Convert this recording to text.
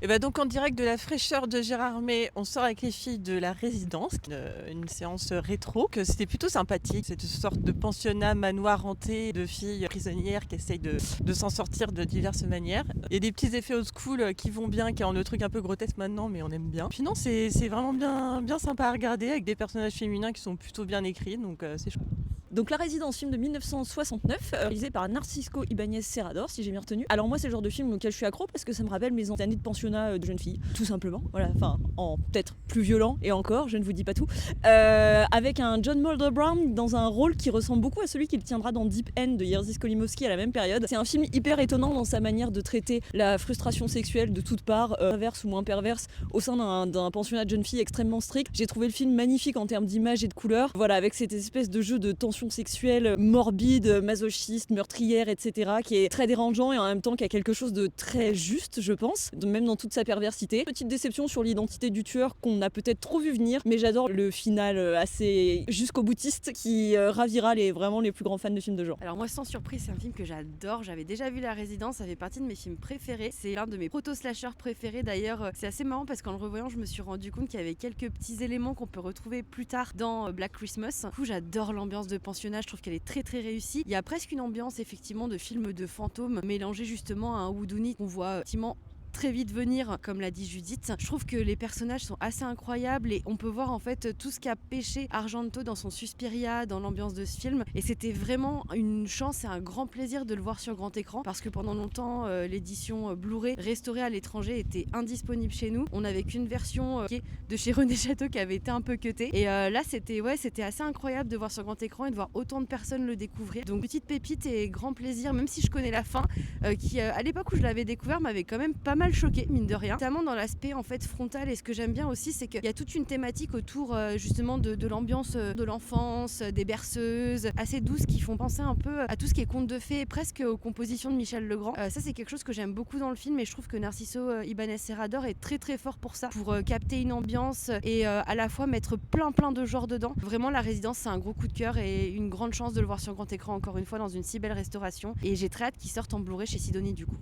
Et bah, donc en direct de la fraîcheur de Gérardmer, on sort avec les filles de La Résidence, une séance rétro, que c'était plutôt sympathique. C'est une sorte de pensionnat manoir hanté de filles prisonnières qui essayent de s'en sortir de diverses manières. Il y a des petits effets old school qui vont bien, qui rendent le truc un peu grotesque maintenant, mais on aime bien. Puis non, c'est vraiment bien sympa à regarder, avec des personnages féminins qui sont plutôt bien écrits, donc c'est chouette. Donc La Résidence, film de 1969, réalisé par Narcisco Ibáñez Serrador, si j'ai bien retenu. Alors moi, c'est le genre de film auquel je suis accro parce que ça me rappelle mes années de pensionnat de jeune fille, tout simplement. Voilà, enfin, en peut-être plus violent, et encore, je ne vous dis pas tout. Avec un John Mulder Brown dans un rôle qui ressemble beaucoup à celui qu'il tiendra dans Deep End de Jerzy Skolimowski à la même période. C'est un film hyper étonnant dans sa manière de traiter la frustration sexuelle de toutes parts, perverse ou moins perverse, au sein d'un pensionnat de jeunes filles extrêmement strict. J'ai trouvé le film magnifique en termes d'image et de couleurs. Voilà, avec cette espèce de jeu de tension sexuelle morbide, masochiste, meurtrière, etc., qui est très dérangeant et en même temps qui a quelque chose de très juste, je pense, même dans toute sa perversité. Petite déception sur l'identité du tueur qu'on a peut-être trop vu venir, mais j'adore le final assez jusqu'au boutiste qui ravira vraiment les plus grands fans de films de genre. Alors moi, sans surprise, c'est un film que j'adore. J'avais déjà vu La Résidence, ça fait partie de mes films préférés. C'est l'un de mes proto-slashers préférés d'ailleurs. C'est assez marrant parce qu'en le revoyant, je me suis rendu compte qu'il y avait quelques petits éléments qu'on peut retrouver plus tard dans Black Christmas. Du coup, j'adore l'ambiance de pensionnat, je trouve qu'elle est très très réussie. Il y a presque une ambiance effectivement de film de fantômes mélangée justement à un whodunit qu'on voit effectivement très vite venir, comme l'a dit Judith. Je trouve que les personnages sont assez incroyables et on peut voir en fait tout ce qu'a pêché Argento dans son Suspiria, dans l'ambiance de ce film, et c'était vraiment une chance et un grand plaisir de le voir sur grand écran parce que pendant longtemps l'édition Blu-ray restaurée à l'étranger était indisponible chez nous. On n'avait qu'une version de chez René Château qui avait été un peu cutée, et là c'était assez incroyable de voir sur grand écran et de voir autant de personnes le découvrir. Donc petite pépite et grand plaisir, même si je connais la fin qui à l'époque où je l'avais découvert m'avait quand même pas mal choqué, mine de rien, notamment dans l'aspect en fait frontal. Et ce que j'aime bien aussi, c'est qu'il y a toute une thématique autour justement de l'ambiance de l'enfance, des berceuses assez douces qui font penser un peu à tout ce qui est conte de fées, presque aux compositions de Michel Legrand. Ça c'est quelque chose que j'aime beaucoup dans le film, et je trouve que Narciso Ibáñez Serrador est très très fort pour ça, pour capter une ambiance et à la fois mettre plein de genres dedans. Vraiment, La Résidence, c'est un gros coup de cœur et une grande chance de le voir sur grand écran encore une fois dans une si belle restauration, et j'ai très hâte qu'il sorte en Blu-ray chez Sidonie du coup.